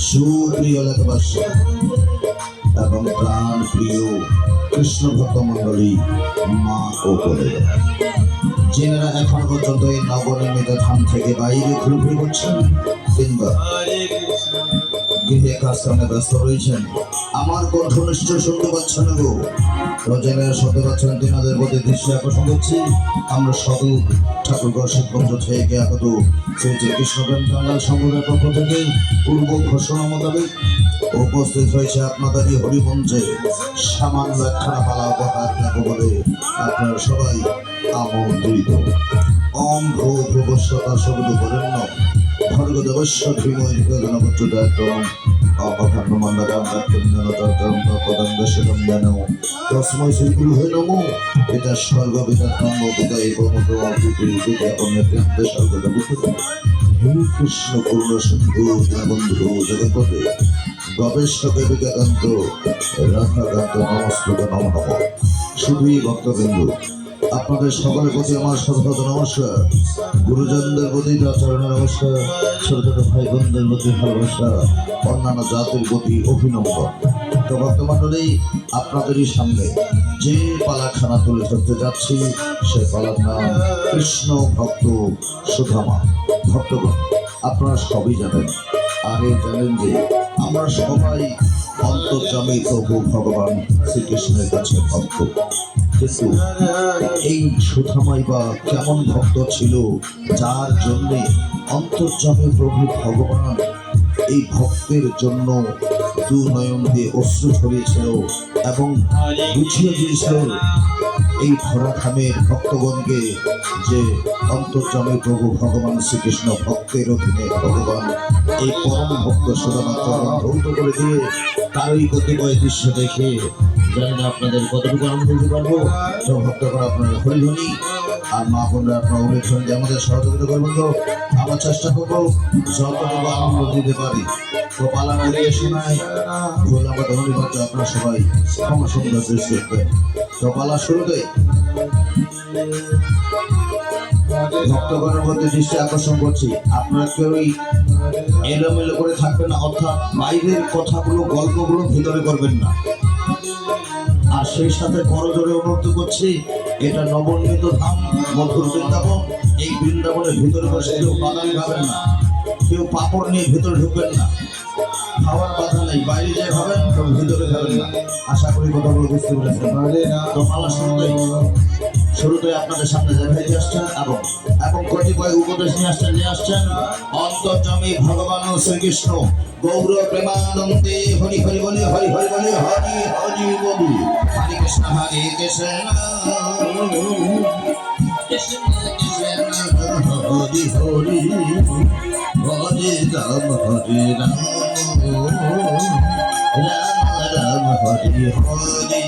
সুপ্রিয় লেখবাসী এবং প্রাণ প্রিয় কৃষ্ণ ভক্ত মন্ডলী, মা ও বোনেরা, যিনারা এখন পর্যন্ত এই নবনির্মিত ধাম থেকে বাইরে ঘুরে করছেন কিংবা গৃহে কাজকর্মে ব্যস্ত রয়েছেন, আমার কণ্ঠ নিশ্চয় শুনতে পাচ্ছেন গো। রোজানের শুনতে পাচ্ছেন, তিনাদের প্রতি দৃষ্টি আকর্ষণ করছি। আমরা সদু ঠাকুরগড় শিবগঞ্জ থেকে আগত শ্রী কৃষ্ণ প্রেম টাঙ্গাল সংঘের পক্ষ থেকে পূর্ব ঘোষণা মোতাবেক উপস্থিত হয়েছে আপনাদের এই হরিমঞ্চে সামান্য একখানা পালা উপহার দেব বলে আপনারা সবাই আমন্ত্রিত। ওম ভূ ভূবস্বতা শব্দ বরেণ্য ভর্গদেবস্য ধীমহি প্রচোদয়াৎ অবধান মন্ডলাম তস্মৈ শ্রী গুরুহে নমো। এটা স্বর্গ বিধাত নমো বিদায় হে কৃষ্ণ পূর্ণ সিন্ধু দীনবন্ধু জগৎপতে গবেষকে বিজ্ঞাকান্ত রাধাকান্ত নমস্কৃত নম নম। শুধুই ভক্তবিন্দু, আপনাদের সকলের প্রতি আমার শতশত নমস্কার। গুরুজনদের প্রতি আচরণে নমস্কার, ছোট ছোট ভাই বোনদের প্রতি ভালোবাসা, অন্যান্য জাতির প্রতি অভিনন্দন। তো বর্তমানে আপনাদেরই সামনে যে পালাখানা তুলে ধরতে যাচ্ছি সে পালার নাম কৃষ্ণ ভক্ত সুধামা। ভক্তগণ, আপনারা সবই জানেন, আগে জানেন যে আমরা সবাই অন্তর্যামী প্রভু ভগবান শ্রীকৃষ্ণের কাছে ভক্ত। কিন্তু এই সুধামাই বা কেমন ভক্ত ছিল যার জন্যে অন্তর্যামী প্রভু ভগবান এই ভক্তের জন্য দু নয়ন দিয়ে অশ্রু ছড়িয়েছিল এবং বুঝিয়ে দিয়েছিল এই ধরাধামের ভক্তগণকে যে অন্তর্যামী প্রভু ভগবান শ্রীকৃষ্ণ ভক্তের অধীনে ভগবান এই পরম ভক্ত সুদামা চরণ ধৌত করে দিয়ে তারই কতিপয় দৃশ্য দেখে জানি না আপনাদের কতটুকু আনন্দ দিতে পারবো। তো ভক্তগণ আপনারা হরিধ্বনি আর মা বোনরা আপনারা উল্লেখন যে আমাদের সহযোগিতা করবেন। তো আমার চেষ্টা করবো যতটুকু আনন্দ দিতে পারি। তো পালা মিলিয়ে শোনায় ভুল আমাদের হরিভক্ত আপনারা সবাই ক্ষমা সুন্দর দৃষ্টি দেখবেন। তো পালা শুরুতে ভক্তগণের মধ্যে দৃষ্টি আকর্ষণ করছি, আপনারা কেউই এলোমেলো করে থাকবেন না, অর্থাৎ বাইরের কথাগুলো গল্পগুলো ভিতরে করবেন না। আর সেই সাথে করজোরে অনুরোধ করছি, এটা নবনির্মিত ধাম মধুর বৃন্দাবন। এই বৃন্দাবনের ভিতরে বসে কেউ বাদাম খাবেন না, কেউ পাপড় নিয়ে ভিতরে ঢুকবেন না, খাওয়ার বাধা নেই, বাইরে যে খাবেন কেউ ভিতরে খাবেন না। আশা করি কথাগুলো বুঝতে পেরেছেন। তো পালা শুরুতে আপনাদের সামনে দেখাইতে আসছেন এবং কতিপয় উপদেশ নিয়ে আসছেন অন্তর্যামী ভগবান শ্রীকৃষ্ণ গৌর প্রেমানন্দে হরি হরি বলে হরি হরি বলে হরি হরি বলি হরে কৃষ্ণ কৃষ্ণ কৃষ্ণ হরি হরি হরে রাম হরে রাম রাম রাম হরে হরে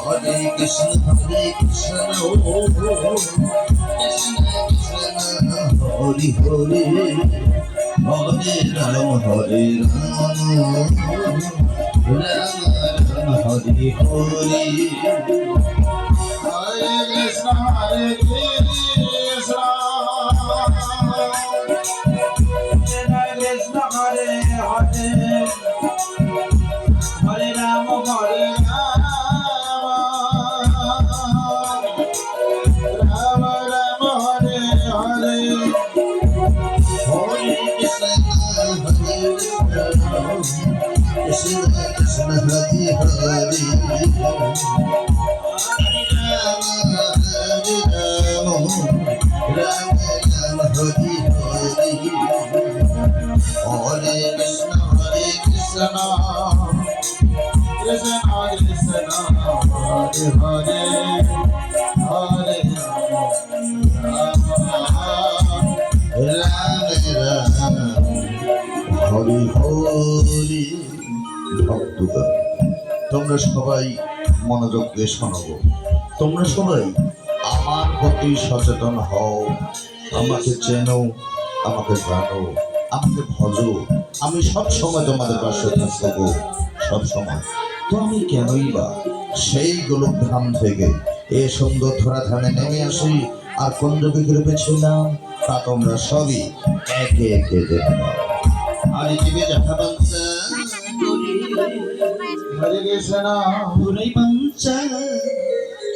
হরে কৃষ্ণ হরে কৃষ্ণ কৃষ্ণ কৃষ্ণ হরি হরি হরে রাম হরে রাম রাম রাম হরে হরি হরে কৃষ্ণ হরে কৃষ্ণ কৃষ্ণ হরে হরে হরে রাম হরে রাম রাম রাম হরে হরে হরে কৃষ্ণ হরে কৃষ্ণ কৃষ্ণ হরে হরে রাম রাম রাম হরে হরে হরে কৃষ্ণ কৃষ্ণ কৃষ্ণ হরে হরে হরে রাম রাম হরে হরে সকলি ভক্তগণ, তোমরা সবাই মনোযোগ দিয়ে শোনো। তোমরা সবাই আমার প্রতি সচেতন হও, আমাকে চেনো, আমাকে জানো, আমাকে ভজো। আমি সব সময় তোমাদের পাশে থাকবো, সব সময়। তো আমি কেনই বা সেই গোলকধাম থেকে এ সুন্দর ধরাধামে নেমে আসি আর কোন যোগে করেছিলাম তা তোমরা সবই একে একে দেখে নাও। আর জীবে দেখা বাঞ্ছা হরে কৃষ্ণ হরে বাঞ্ছা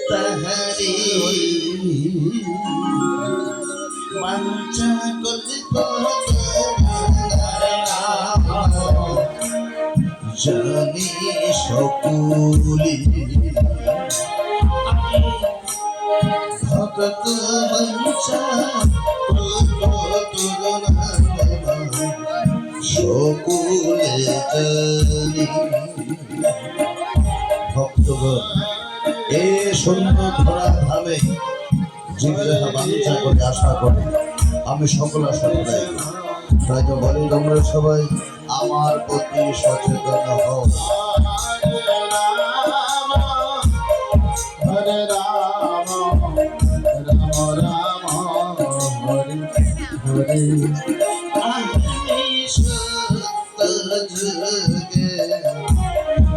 তাহারি বাঞ্ছা করতে জানি সকলি ভক্ত বাঞ্ছা সকলে জানি। ভক্তগণ, এ সুন্দর ধরা ধামে জীবদেহা বাঞ্ছা করে আশা করে আমি সকল আশা করি। তাই তো বলি তোমরা সবাই আমার প্রতি সচেতন হও। হরে রাম রাম রাম হরে হরে